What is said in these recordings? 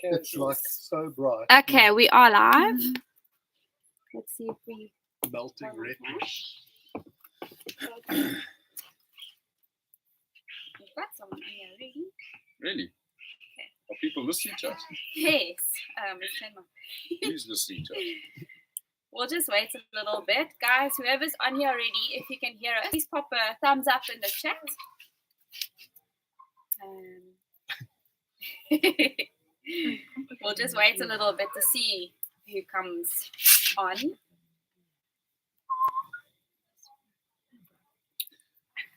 It's like so bright. Okay, we are live. Let's see if we Melting reddish. We've got someone on here already. Really? Okay. Are people listening to us? Yes. Who's listening to us? We'll just wait a little bit. Guys, whoever's on here already, if you can hear us, please pop a thumbs up in the chat. We'll just wait a little bit to see who comes on.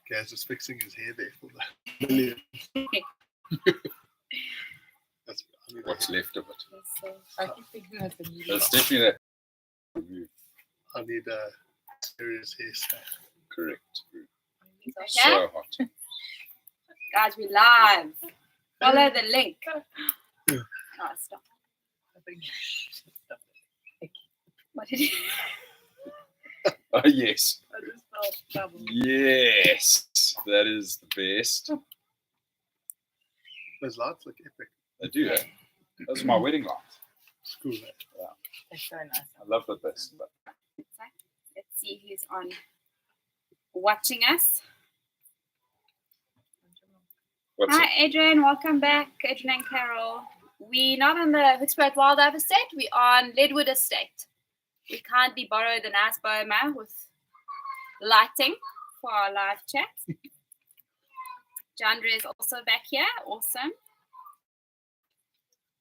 Gaz is fixing his hair there for the million. That's What's left of it? I keep thinking that's the media. That's definitely that. I need a serious hairstyle. Correct. Okay? So hot. Guys, we're live. Follow the link. Yeah. Oh, stop. I think What did you? Oh, yes. I just felt trouble. Yes. That is the best. Those lights look epic. I do that. Those are my wedding lights. Screw that. It's so nice. I love that best. Let's see who's on watching us. What's Hi, it? Adrian. Welcome back, Adrian and Carol. We're not on the Hoedspruit Wildlife Estate. We're on Leadwood Estate. We kindly borrowed the nice boma with lighting for our live chat. Jandra is also back here. Awesome.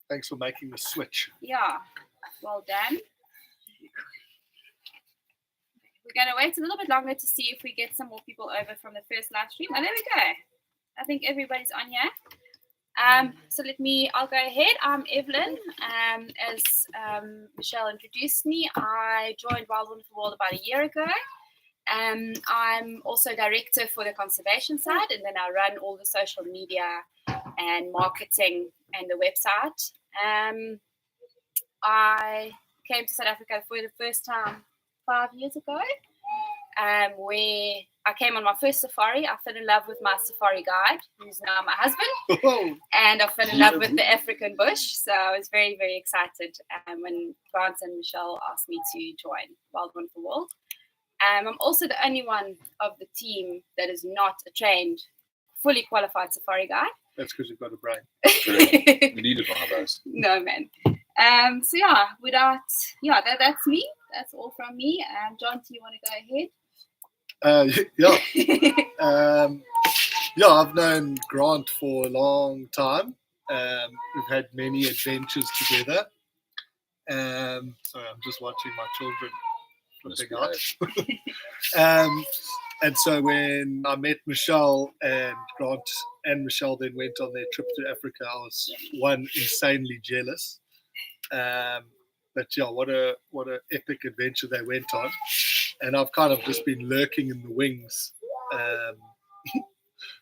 Thanks for making the switch. Yeah, well done. We're going to wait a little bit longer to see if we get some more people over from the first live stream. Oh, there we go. I think everybody's on here. So I'll go ahead. I'm Evelyn. As Michelle introduced me, I joined Wild Wonderful World about a year ago. I'm also director for the conservation side, and then I run all the social media and marketing and the website. I came to South Africa for the first time 5 years ago, where I came on my first safari. I fell in love with my safari guide, who's now my husband, Oh, and I fell in love with the African bush. So I was very, very excited when Grant and Michelle asked me to join Wild Wonderful World. I'm also the only one of the team that is not a trained, fully qualified safari guide. that's because you've got a brain. Correct. We needed one of those. No, man. So that's me. That's all from me. John, do you want to go ahead? I've known Grant for a long time. We've had many adventures together. Sorry, I'm just watching my children flipping out. And so when I met Michelle and Grant and Michelle then went on their trip to Africa, I was insanely jealous. But yeah, what a epic adventure they went on. And I've kind of just been lurking in the wings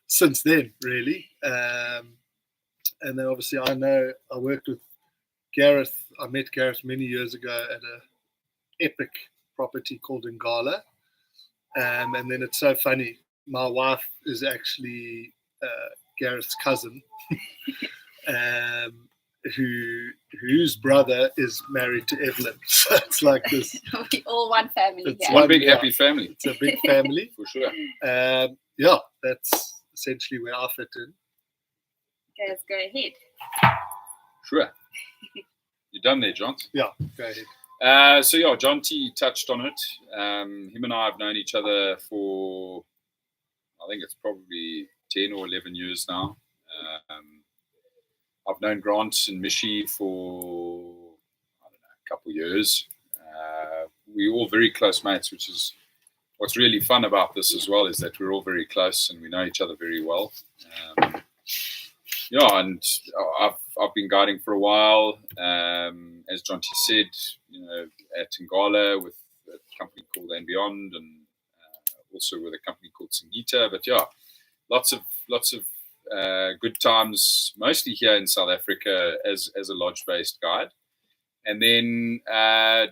since then, really. And then obviously I worked with Gareth. I met Gareth many years ago at an epic property called Ngala. And then it's so funny. My wife is actually Gareth's cousin, whose brother is married to Evelyn. So it's like this. We all one family. It's Yeah. One big happy family. It's a big family. For sure. That's essentially where I fit in. Okay, let's go ahead. Sure. You done there, John? Yeah, go ahead. John T touched on it. Him and I have known each other for, I think it's probably 10 or 11 years now. I've known Grant and Mishi for, a couple of years. We're all very close mates, which is what's really fun about this as well, is that we're all very close and we know each other very well. And I've been guiding for a while. As John T said, at Ngala with a company called And Beyond, and also with a company called Singita. But lots of good times, mostly here in South Africa as a lodge-based guide. And then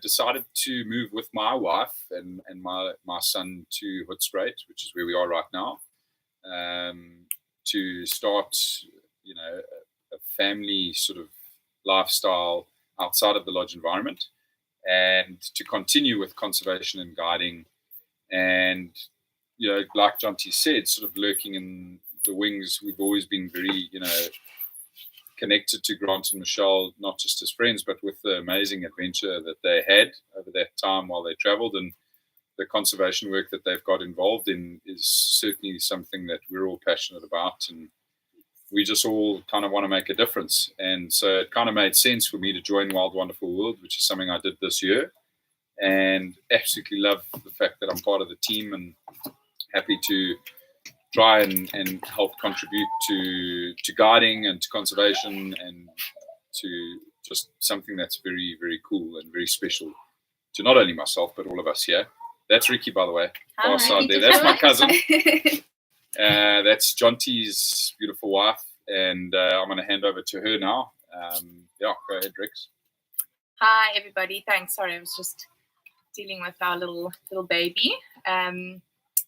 decided to move with my wife and my son to Hoedspruit, which is where we are right now, to start, a family sort of lifestyle outside of the lodge environment, and to continue with conservation and guiding. And, like Jonty said, sort of lurking in the wings, we've always been very, connected to Grant and Michelle, not just as friends, but with the amazing adventure that they had over that time while they traveled. And the conservation work that they've got involved in is certainly something that we're all passionate about. And we just all kind of want to make a difference. And so it kind of made sense for me to join Wild Wonderful World, which is something I did this year. And absolutely love the fact that I'm part of the team and happy to try and help contribute to guiding and to conservation and to just something that's very, very cool and very special to not only myself, but all of us here. That's Ricky, by the way. Far side there. That's my cousin. That's Jonty's beautiful wife. And I'm going to hand over to her now. Go ahead, Rex. Hi, everybody. Thanks. Sorry, I was just dealing with our little baby.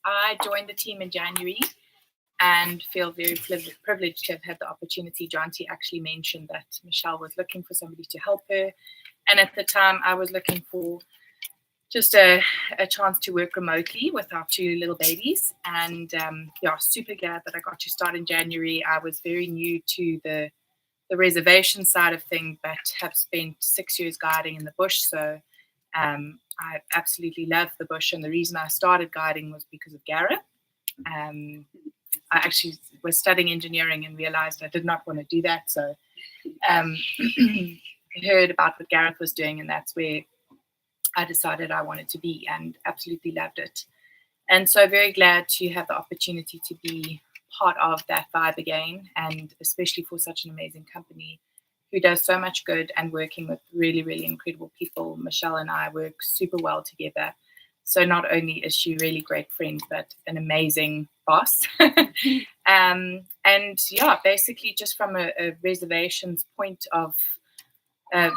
I joined the team in January and feel very privileged to have had the opportunity. Jonty actually mentioned that Michelle was looking for somebody to help her. And at the time, I was looking for just a chance to work remotely with our two little babies. And super glad that I got to start in January. I was very new to the reservation side of things, but have spent 6 years guiding in the bush. So I absolutely love the bush. And the reason I started guiding was because of Gareth. I actually was studying engineering and realized I did not want to do that. So I heard about what Gareth was doing, and that's where I decided I wanted to be, and absolutely loved it. And so very glad to have the opportunity to be part of that vibe again, and especially for such an amazing company who does so much good and working with really, really incredible people. Michelle and I work super well together. So not only is she really great friend, but an amazing boss. Basically just from a reservations point of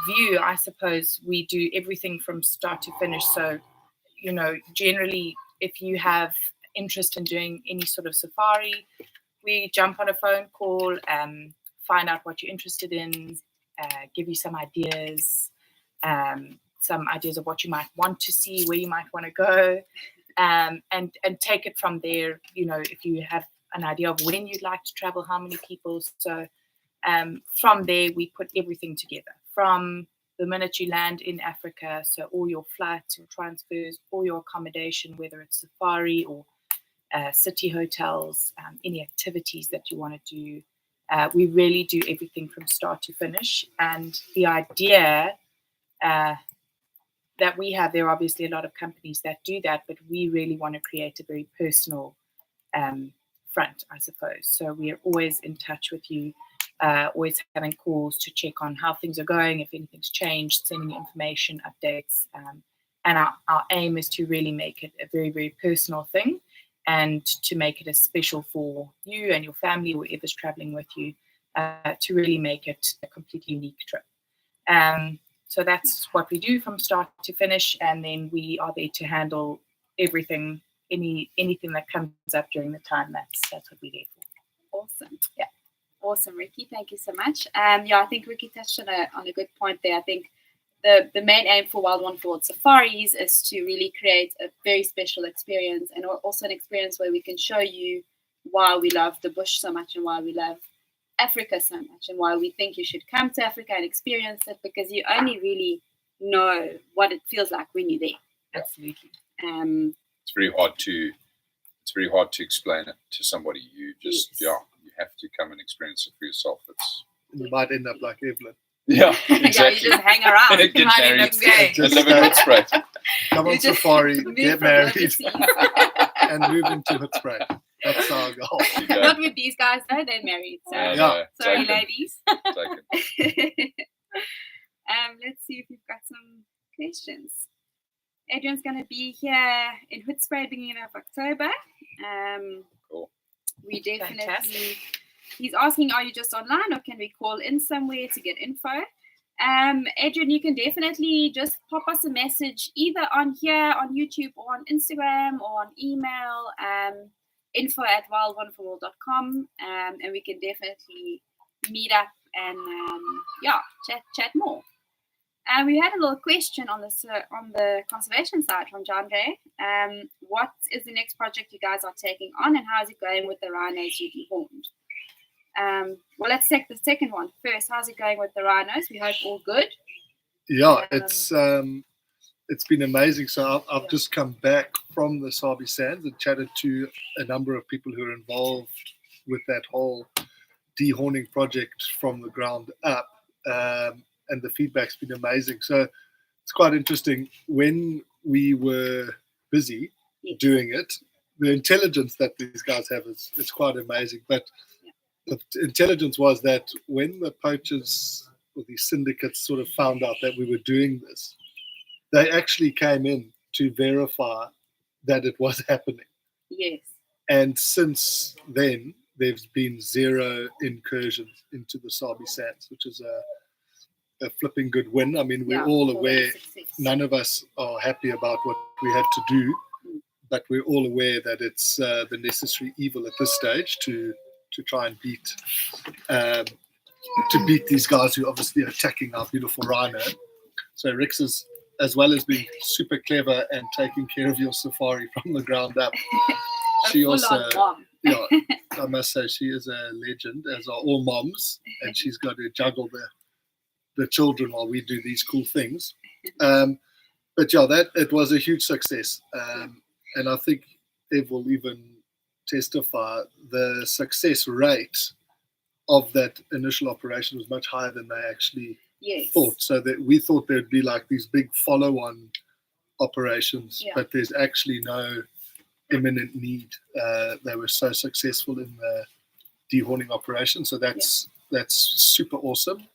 view, I suppose we do everything from start to finish. So, generally, if you have interest in doing any sort of safari, we jump on a phone call, find out what you're interested in, give you some ideas of what you might want to see, where you might want to go, and take it from there. If you have an idea of when you'd like to travel, how many people. So from there, we put everything together. From the minute you land in Africa, so all your flights, your transfers, all your accommodation, whether it's safari or city hotels, any activities that you want to do. We really do everything from start to finish. And the idea that we have, there are obviously a lot of companies that do that, but we really want to create a very personal front, I suppose. So we are always in touch with you, always having calls to check on how things are going, if anything's changed, sending information, updates. And our aim is to really make it a very, very personal thing, and to make it as special for you and your family, whoever's traveling with you, to really make it a completely unique trip. So that's what we do from start to finish, and then we are there to handle everything, anything that comes up during the time. That's what we're there for. Awesome. Yeah. Awesome, Ricky. Thank you so much. I think Ricky touched on a good point there. I think the main aim for Wild Wonderful World Safaris is to really create a very special experience, and also an experience where we can show you why we love the bush so much and why we love Africa so much, and why we think you should come to Africa and experience it, because you only really know what it feels like when you're there. Absolutely. It's very hard to explain it to somebody. You just you have to come and experience it for yourself. You might end up like Evelyn. Yeah, exactly. Yeah, you just hang around. Get You might married. end up going. Just live in Hoedspruit. Come on You just safari, move get from married, overseas. and move into Hoedspruit. That's our goal. Not with these guys, no, they're married. So Yeah. sorry, Taken. ladies. Taken. Let's see if we've got some questions. Adrian's going to be here in Hoedspruit beginning of October. Cool. We definitely. Fantastic. He's asking, are you just online, or can we call in somewhere to get info? Adrian, you can definitely just pop us a message either on here, on YouTube, or on Instagram, or on email, info@wildwonderfulworld.com, and we can definitely meet up and chat more. And we had a little question on the conservation side from John J. What is the next project you guys are taking on, and how is it going with the rhinos you dehorned? Well, let's take the second one first. How's it going with the rhinos? We hope all good. Yeah, it's been amazing. So I've just come back from the Sabi Sands and chatted to a number of people who are involved with that whole dehorning project from the ground up. And the feedback's been amazing. So it's quite interesting. When we were busy doing it, the intelligence that these guys have is quite amazing. But the intelligence was that when the poachers or these syndicates sort of found out that we were doing this, they actually came in to verify that it was happening. Yes. And since then, there's been 0 incursions into the Sabi Sands, which is a flipping good win. I mean, we're all aware, none of us are happy about what we had to do, but we're all aware that it's the necessary evil at this stage to try and beat these guys who obviously are attacking our beautiful rhino. So Rix is, as well as being super clever and taking care of your safari from the ground up, she also, yeah, I must say she is a legend, as are all moms, and she's got to juggle the children while we do these cool things. But yeah, it was a huge success. And I think Ev will even testify the success rate of that initial operation was much higher than they actually thought. So that we thought there'd be like these big follow-on operations, but there's actually no imminent need. They were so successful in the dehorning operation. So that's super awesome.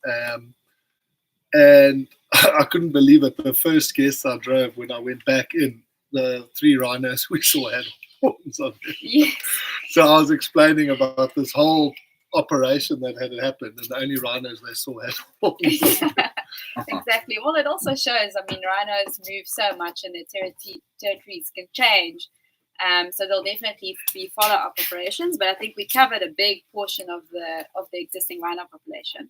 And I couldn't believe it. The first guest I drove, when I went back in, the 3 rhinos we saw had horns on them. Yes. So I was explaining about this whole operation that had happened, and the only rhinos they saw had horns on them. Exactly. Well, it also shows, I mean, rhinos move so much and their territories can change. So there'll definitely be follow-up operations, but I think we covered a big portion of the existing rhino population.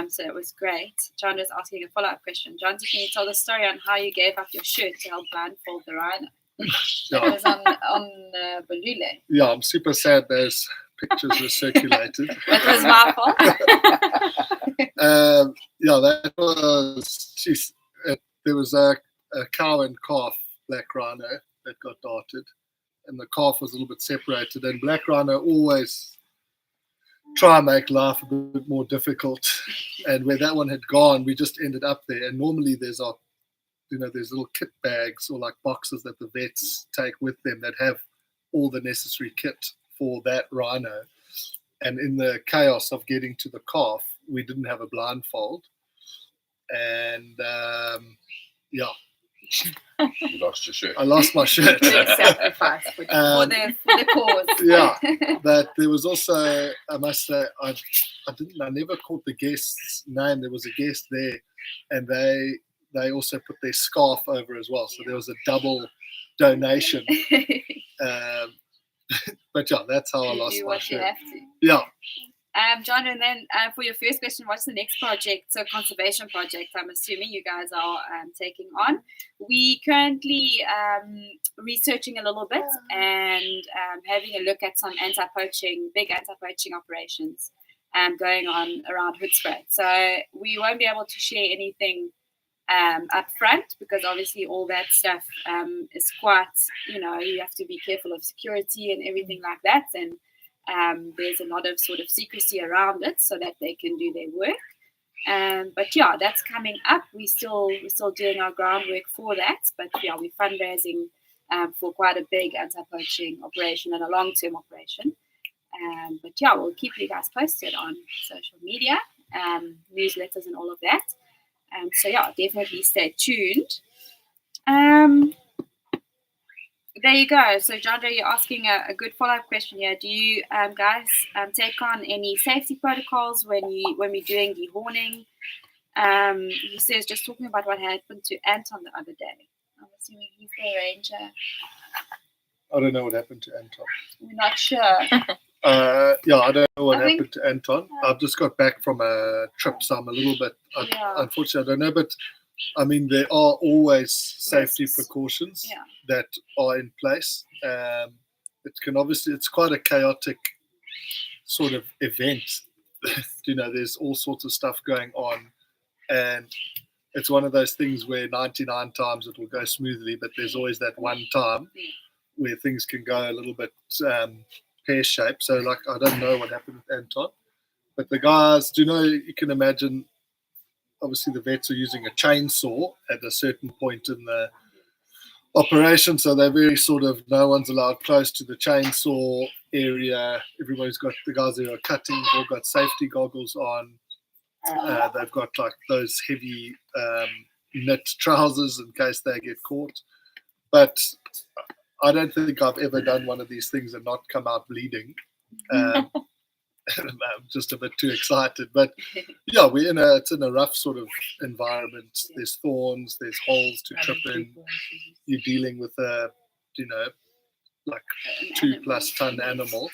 So it was great. John is asking a follow-up question. John, can you tell the story on how you gave up your shirt to help blindfold the rhino? It was on Balule. Yeah, I'm super sad those pictures were circulated. It was my fault. That was, there was a cow and calf black rhino that got darted, and the calf was a little bit separated, and black rhino always try and make life a bit more difficult, and where that one had gone, we just ended up there. And normally there's little kit bags or like boxes that the vets take with them that have all the necessary kit for that rhino, and in the chaos of getting to the calf, we didn't have a blindfold, and You lost your shirt. I lost my shirt. Big sacrifice for the cause. Yeah, but there was also, I must say, I never caught the guest's name. There was a guest there, and they also put their scarf over as well. So there was a double donation. But yeah, that's how I lost my shirt. You have to. Yeah. John, and then for your first question, what's the next project? So conservation project, I'm assuming you guys are taking on. We currently researching a little bit and having a look at some big anti-poaching operations going on around Hoedspruit. So we won't be able to share anything up front, because obviously all that stuff is quite, you have to be careful of security and everything like that. And there's a lot of sort of secrecy around it so that they can do their work. But yeah, that's coming up. We're still doing our groundwork for that. But yeah, we're fundraising for quite a big anti-poaching operation and a long-term operation. But yeah, we'll keep you guys posted on social media, newsletters and all of that. So yeah, definitely stay tuned. There you go. So, John, you're asking a good follow-up question here. Do you guys take on any safety protocols when we're doing dehorning? He says, just talking about what happened to Anton the other day. I'm assuming he's the ranger. I don't know what happened to Anton. We're not sure. Yeah, I don't know what I think- happened to Anton. I've just got back from a trip, so I'm a little bit, Yeah. unfortunately, I don't know. But I mean, there are always safety Risks. precautions Yeah. that are in place. It can obviously, it's quite a chaotic sort of event. You know, there's all sorts of stuff going on, and it's one of those things where 99 times it will go smoothly, but there's always that one time where things can go a little bit pear-shaped. So, like, I don't know what happened with Anton, but the guys, do you know, you can imagine, obviously the vets are using a chainsaw at a certain point in the operation, so they're very sort of, no one's allowed close to the chainsaw area. Everybody's got, the guys who are cutting have all got safety goggles on. They've got like those heavy knit trousers in case they get caught. But I don't think I've ever done one of these things and not come out bleeding. I'm just a bit too excited, but yeah, it's in a rough sort of environment. There's thorns, there's holes to trip in. You're dealing with a, you know, like 2+ ton animal,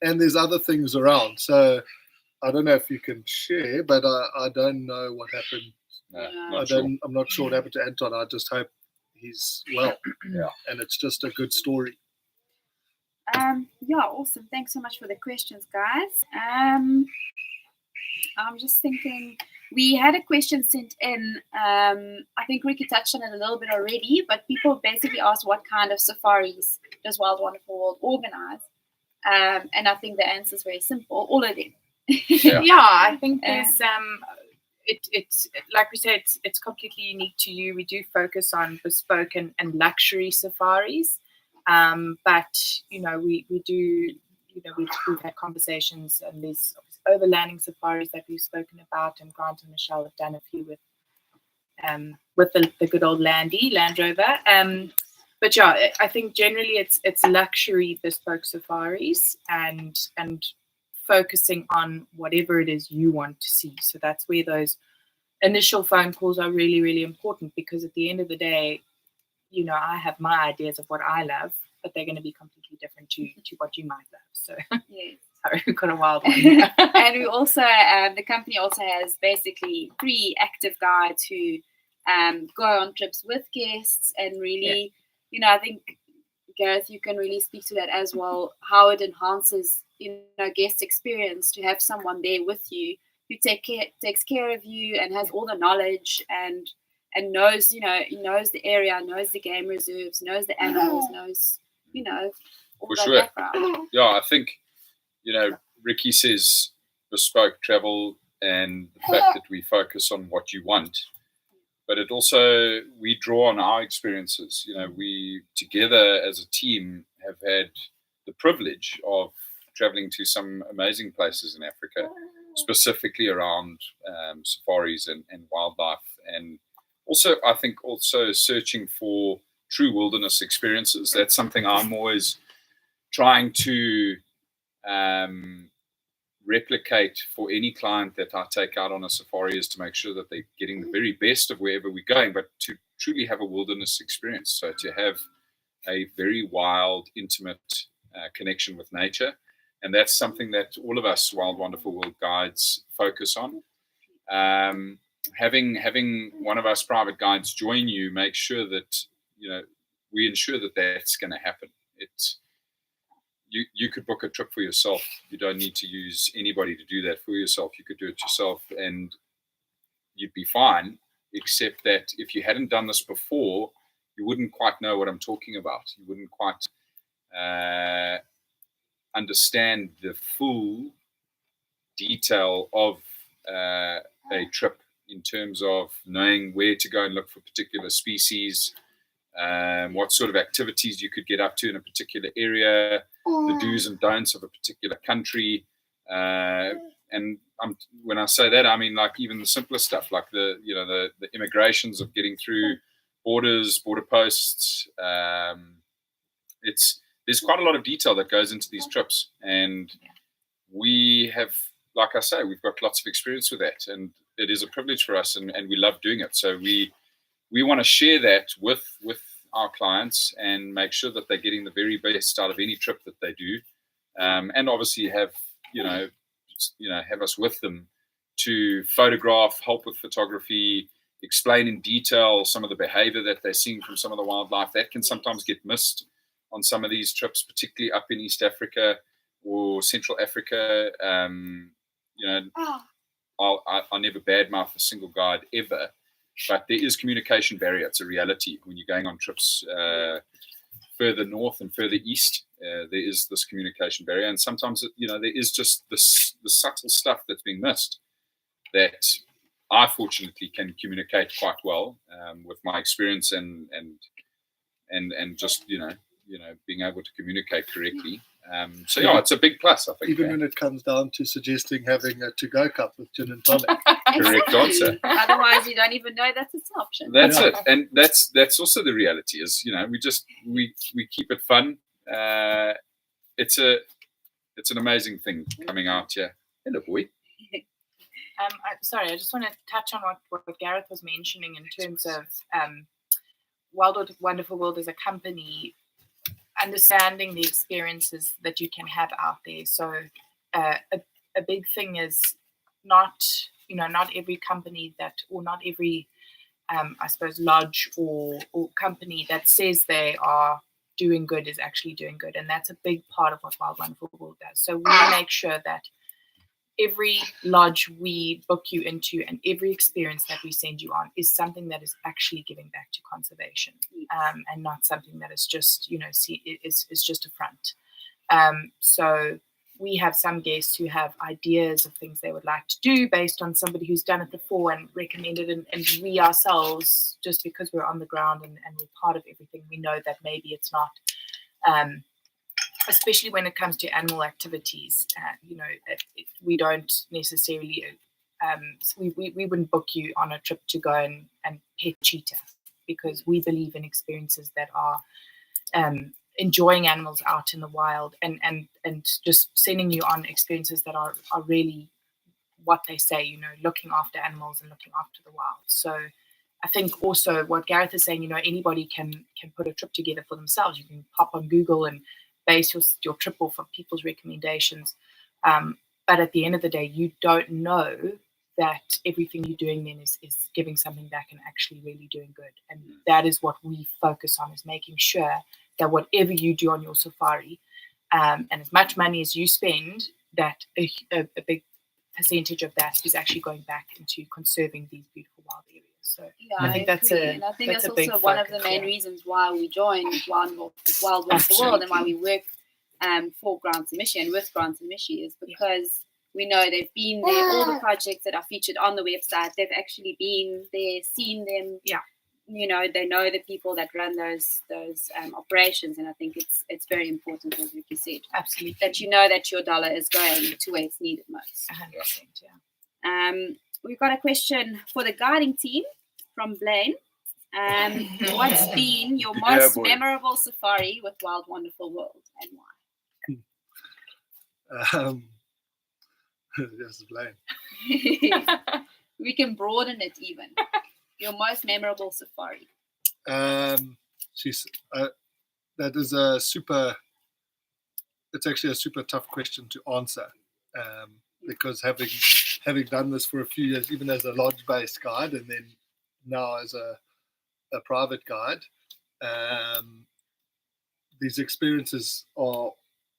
and there's other things around. So I don't know if you can share, but I don't know what happened. I'm not sure what happened to Anton. I just hope he's well. Yeah, and it's just a good story. Yeah, awesome. Thanks so much for the questions, guys. I'm just thinking, we had a question sent in. I think Ricky touched on it a little bit already, but people basically asked what kind of safaris does Wild Wonderful World organize? And I think the answer is very simple. All of them. Yeah, I think there's it's like we said, it's completely unique to you. We do focus on bespoke and luxury safaris. But you know, we do, you know, we've had conversations, and there's overlanding safaris that we've spoken about, and Grant and Michelle have done a few with the good old Land Rover. But yeah, I think generally it's luxury bespoke safaris and focusing on whatever it is you want to see. So that's where those initial phone calls are really, really important, because at the end of the day, you know, I have my ideas of what I love, but they're going to be completely different to what you might love. So Yes. sorry, we've got a wild one. And we also, the company also has basically 3 active guides who go on trips with guests, and really, you know, I think, Gareth, you can really speak to that as well, how it enhances, you know, guest experience to have someone there with you who takes care of you and has all the knowledge and knows, you know, knows the area, knows the game reserves, knows the animals, knows, you know, all For that sure. background. Yeah, I think, you know, Ricky says bespoke travel, and the fact that we focus on what you want, but it also, we draw on our experiences. You know, we together as a team have had the privilege of traveling to some amazing places in Africa, specifically around safaris and wildlife, and also, I think, also searching for true wilderness experiences. That's something I'm always trying to replicate for any client that I take out on a safari, is to make sure that they're getting the very best of wherever we're going, but to truly have a wilderness experience. So to have a very wild, intimate connection with nature. And that's something that all of us Wild Wonderful World guides focus on. Having one of us private guides join you makes sure that, you know, we ensure that that's going to happen. It's, you could book a trip for yourself. You don't need to use anybody to do that for yourself. You could do it yourself and you'd be fine, except that if you hadn't done this before, you wouldn't quite know what I'm talking about. You wouldn't quite understand the full detail of a trip, in terms of knowing where to go and look for particular species, what sort of activities you could get up to in a particular area, the do's and don'ts of a particular country. And when I say that, I mean, like, even the simplest stuff, like the immigrations of getting through borders, border posts. There's quite a lot of detail that goes into these trips, and we have, like I say, we've got lots of experience with that, and it is a privilege for us, and we love doing it. So we want to share that with our clients and make sure that they're getting the very best out of any trip that they do. and obviously have have us with them to photograph, help with photography, explain in detail some of the behavior that they're seeing from some of the wildlife that can sometimes get missed on some of these trips, particularly up in East Africa or Central Africa. I'll never badmouth a single guide ever, but there is communication barrier. It's a reality when you're going on trips further north and further east. There is this communication barrier, and sometimes there is just the subtle stuff that's being missed that I fortunately can communicate quite well with my experience and just being able to communicate correctly. So it's a big plus, I think. Even when it comes down to suggesting having a to-go cup with gin and tonic. Correct answer. Otherwise, you don't even know that it's an option. That's it, and that's also the reality. Is we keep it fun. It's an amazing thing coming out here. Hello, boy. Sorry, I just want to touch on what Gareth was mentioning in terms of Wild Wonderful World as a company, understanding the experiences that you can have out there. So a big thing is not every company or not every I suppose lodge or company that says they are doing good is actually doing good, and that's a big part of what Wild Wonderful World does. So we make sure that every lodge we book you into and every experience that we send you on is something that is actually giving back to conservation, and not something that is just is just a front. So we have some guests who have ideas of things they would like to do based on somebody who's done it before and recommended it, and we ourselves, just because we're on the ground and we're part of everything, we know that maybe it's not, especially when it comes to animal activities, we don't necessarily, we wouldn't book you on a trip to go and pet cheetah, because we believe in experiences that are enjoying animals out in the wild and just sending you on experiences that are really what they say, looking after animals and looking after the wild. So I think also what Gareth is saying, anybody can put a trip together for themselves. You can pop on Google and base your trip off of people's recommendations. But at the end of the day, you don't know that everything you're doing then is giving something back and actually really doing good. And that is what we focus on, is making sure that whatever you do on your safari, and as much money as you spend, that a big percentage of that is actually going back into conserving these beautiful wild areas. So I think that's also one of the main reasons why we joined Wild Wonderful World and why we work for Grants and Mishi and with Grants and Mishi is because we know they've been there. All the projects that are featured on the website, they've actually been there, seen them. Yeah. They know the people that run those operations, and I think it's very important, as Vicky said, absolutely, that that your dollar is going to where it's needed most. 100%, yeah. We've got a question for the guiding team from Blaine. What's been your most memorable safari with Wild Wonderful World, and why? Yes, Blaine. We can broaden it even. Your most memorable safari. That is it's actually a super tough question to answer, because having done this for a few years, even as a lodge-based guide, and then now as a private guide, these experiences are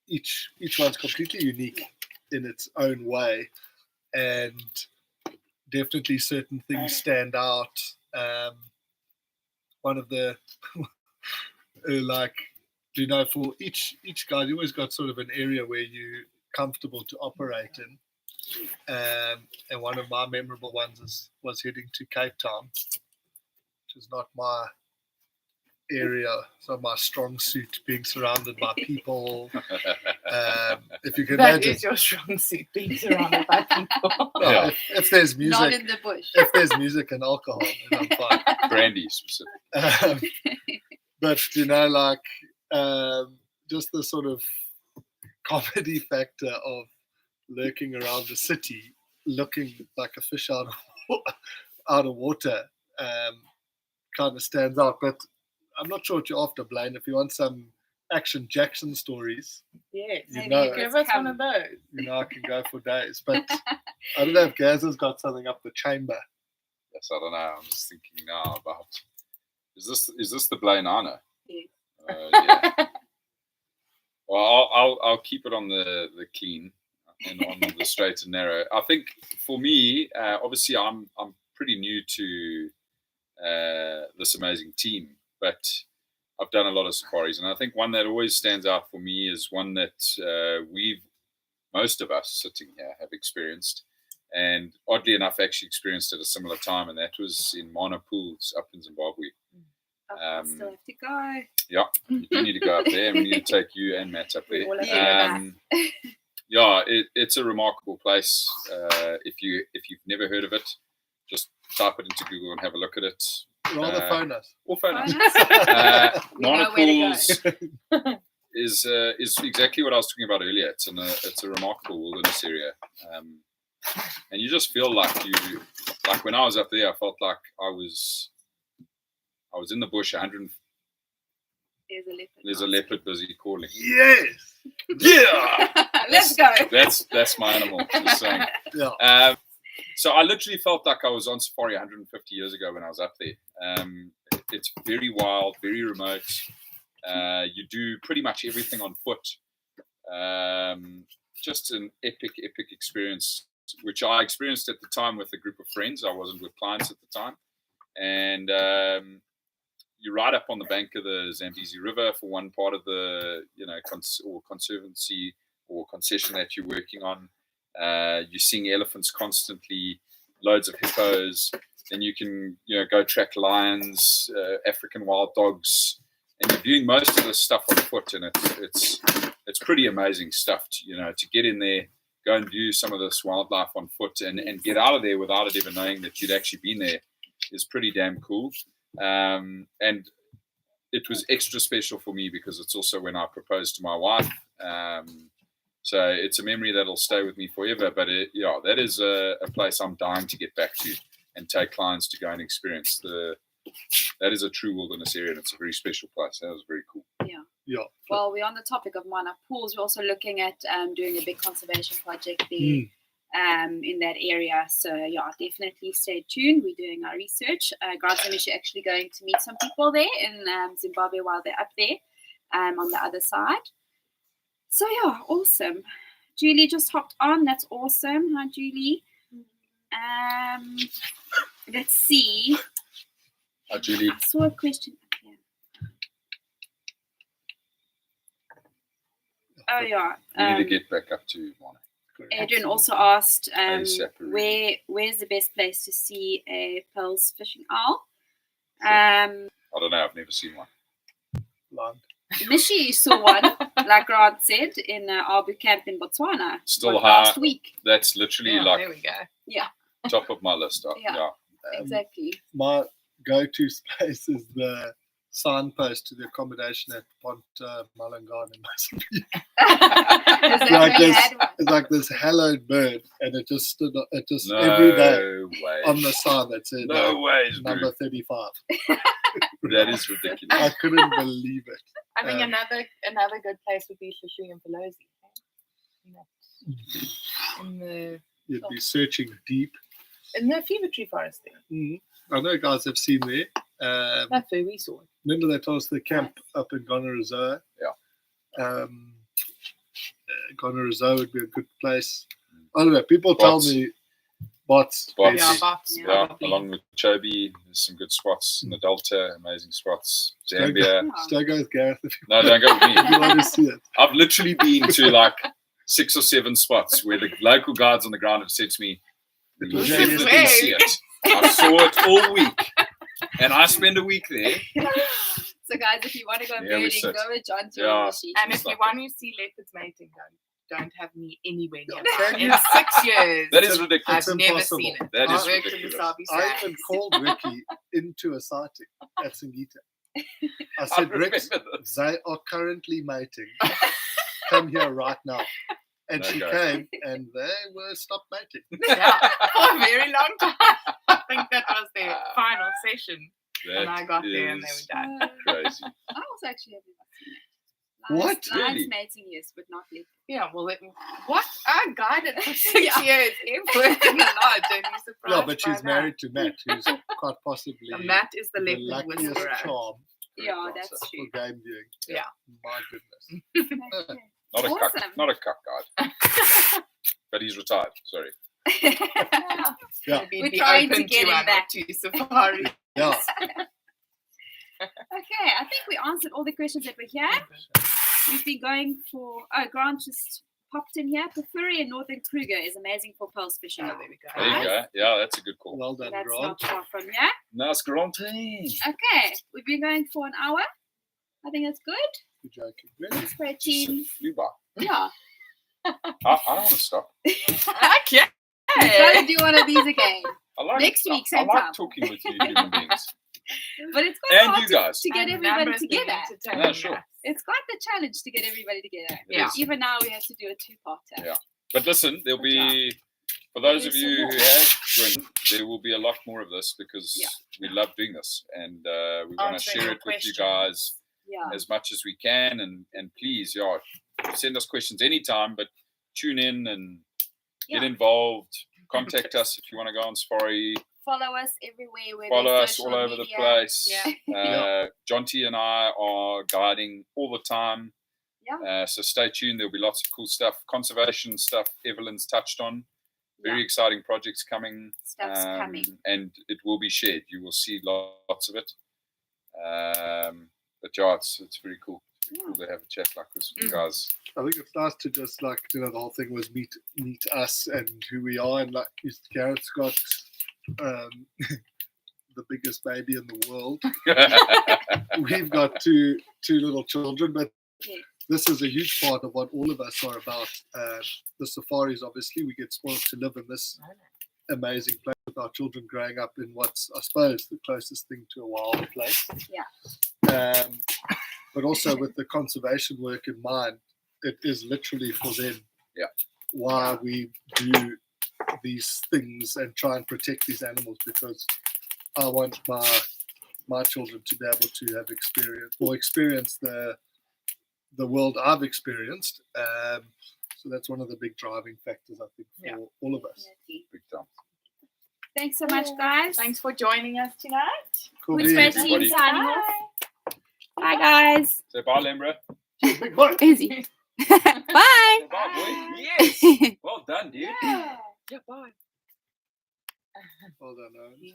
each one's completely unique in its own way, and definitely certain things stand out. One of the for each guide, you always got sort of an area where you're comfortable to operate in. And one of my memorable ones was heading to Cape Town, which is not my area, so my strong suit, being surrounded by people. If you can imagine, that is your strong suit, being surrounded by people. Well, if there's music, not in the bush. If there's music and alcohol, then I'm fine. Brandy specific. But just the sort of comedy factor of lurking around the city, looking like a fish out of water, kind of stands out. But I'm not sure what you're after, Blaine. If you want some Action Jackson stories, Yes. You Maybe know, you Give could us one come. of those. I can go for days. But I don't know if Gaz has got something up the chamber. Yes, I don't know. I'm just thinking now about is this the Blaine Anna? Yes. Yeah. Well, I'll keep it on the clean and on the straight and narrow. I think for me, obviously, I'm pretty new to this amazing team, but I've done a lot of safaris, and I think one that always stands out for me is one that most of us sitting here have experienced, and oddly enough, actually experienced at a similar time, and that was in Mana Pools up in Zimbabwe. I still have to go. Yeah, you do need to go up there, and we need to take you and Matt up there. We all have to go Yeah, it's a remarkable place. If you've never heard of it, just type it into Google and have a look at it. Rather phone us. Or phone us. We know Mana where to Pools is exactly what I was talking about earlier. It's a remarkable wilderness area, and you just feel like when I was up there, I felt like I was in the bush. There's a leopard busy calling. Yes. Yeah. Let's go. That's my animal. Just saying. Yeah. So I literally felt like I was on safari 150 years ago when I was up there. It's very wild, very remote. You do pretty much everything on foot. Just an epic experience, which I experienced at the time with a group of friends. I wasn't with clients at the time. And you ride up on the bank of the Zambezi River for one part of the, conservancy or concession that you're working on. You're seeing elephants constantly, loads of hippos. Then you can, go track lions, African wild dogs, and you're viewing most of this stuff on foot. And it's pretty amazing stuff to get in there, go and view some of this wildlife on foot, and get out of there without it even knowing that you'd actually been there is pretty damn cool. And it was extra special for me because it's also when I proposed to my wife. So it's a memory that'll stay with me forever. But that is a place I'm dying to get back to and take clients to go and experience. That is a true wilderness area, and it's a very special place. That was very cool. Yeah. Well, we're on the topic of Mana Pools. We're also looking at doing a big conservation project there. In that area, so definitely stay tuned. We're doing our research. Grant and Mish are actually going to meet some people there in Zimbabwe while they're up there on the other side. So awesome. Julie just hopped on. That's awesome. Hi, Julie. Let's see. Hi, Julie. I saw a question up here. Oh yeah. We need to get back up to Mana. Adrian also asked, where's the best place to see a Pearls fishing owl? I don't know. I've never seen one. Land. Mishi saw one, like Grant said, in Abu Camp in Botswana. Still last week. That's literally there we go. Yeah. Top of my list. Yeah. Exactly. My go-to space is the signpost to the accommodation at Pont Mullingar in Mozambique. It's like this hallowed bird, and it just stood. Every day on the sign that said number 35. That is ridiculous. I couldn't believe it. I think another good place would be Shushui and Pelosi. You'd be searching deep in the Fever Tree Forest there. Mm-hmm. I know guys have seen there. That's where we saw it. Remember they told us the camp up in Gonorozoa? Yeah. Gonorozoa would be a good place. I don't know. People tell me Bots. Yeah, along with Chobe, there's some good spots in the Delta, amazing spots. Zambia. Still go with Gareth if you No, don't go with me. you want to see it. I've literally been to like 6 or 7 spots where the local guards on the ground have said to me, "You definitely see it." I saw it all week, and I spend a week there. So guys, if you want to go birding, go with John to And if you want to see leopards mating, don't have me anywhere near it. In 6 years, that is ridiculous. I've never seen it. That is worked ridiculous. in the I even called Ricky into a sighting at Singita. I said, Rick, they are currently mating. Come here right now. And she came, and they were stopped mating. Yeah, for a very long time. I think that was their final session. And I got there, and they were done. Crazy. I also actually have never seen it. What? Lions Really? mating, yes, but not leopard. Yeah, well, what? I guided for 6 years. It worked a lot. Don't be surprised. Yeah, but by she's that. married to Matt, who's quite possibly Matt is the the leopard luckiest whisperer. charm Yeah, Correct that's answer. true. for game viewing. Yeah. My goodness. Okay. Not a cuck. Awesome. Not a cuck guide. But he's retired. Sorry. Yeah. Maybe We're be trying to open get him one or back. two safari. Yeah. Okay, I think we answered all the questions that were here. We've been going for, Grant just popped in here. Porphyry and Northern Kruger is amazing for pearls fishing. Oh, there we go. There you go. Yeah, that's a good call. Well done, That's Grant. not far from here. Nice Granty. Okay, we've been going for an hour. I think that's good. You're joking. Really? Spray team. Flew by. Yeah. I don't want to stop. Okay. We've got to do one of these again. I like, Next week, I same like time. talking with you human beings. But it's quite And hard you guys. to get And everybody numbers being together. entertaining Yeah, sure. us. It's quite the challenge to get everybody together. It Yeah. is. Even now we have to do a two-parter. Yeah. But listen, there'll Good job. be, for those of There's you some who more. have joined, there will be a lot more of this because Yeah. we love doing this and we want to Answering share your it with you questions. guys Yeah. as much as we can. And please, yeah, send us questions anytime, but tune in and get Yeah. involved. Contact us if you want to go on safari. Follow us everywhere. Where Follow there's us all social over the media. place. Yeah. Jonty and I are guiding all the time. Yeah. So stay tuned. There'll be lots of cool stuff, conservation stuff Evelyn's touched on. Very Yeah. exciting projects coming. Stuff's coming. And it will be shared. You will see lots of it. But yeah, it's very cool. It's cool to have a chat like this with you guys. I think it's nice to just like, you know, the whole thing was meet us and who we are. And like, Garrett's got the biggest baby in the world. We've got two little children, but Yeah. this is a huge part of what all of us are about. The safaris, obviously, we get spoiled to live in this amazing place with our children growing up in what's, I suppose, the closest thing to a wild place. Yeah. But also with the conservation work in mind, it is literally for them. Yeah. Why we do these things and try and protect these animals, because I want my children to be able to have experience the world I've experienced. So that's one of the big driving factors, I think, for all of us. Definitely. Big time. Thanks so much, guys. Thanks for joining us tonight. Cool Good beans. spread team everybody. signing off. Bye, guys. Say bye, Lembra. Easy. Bye. Say bye, boy. Yes. Well done, dude. Yeah, bye. Well done, Owen.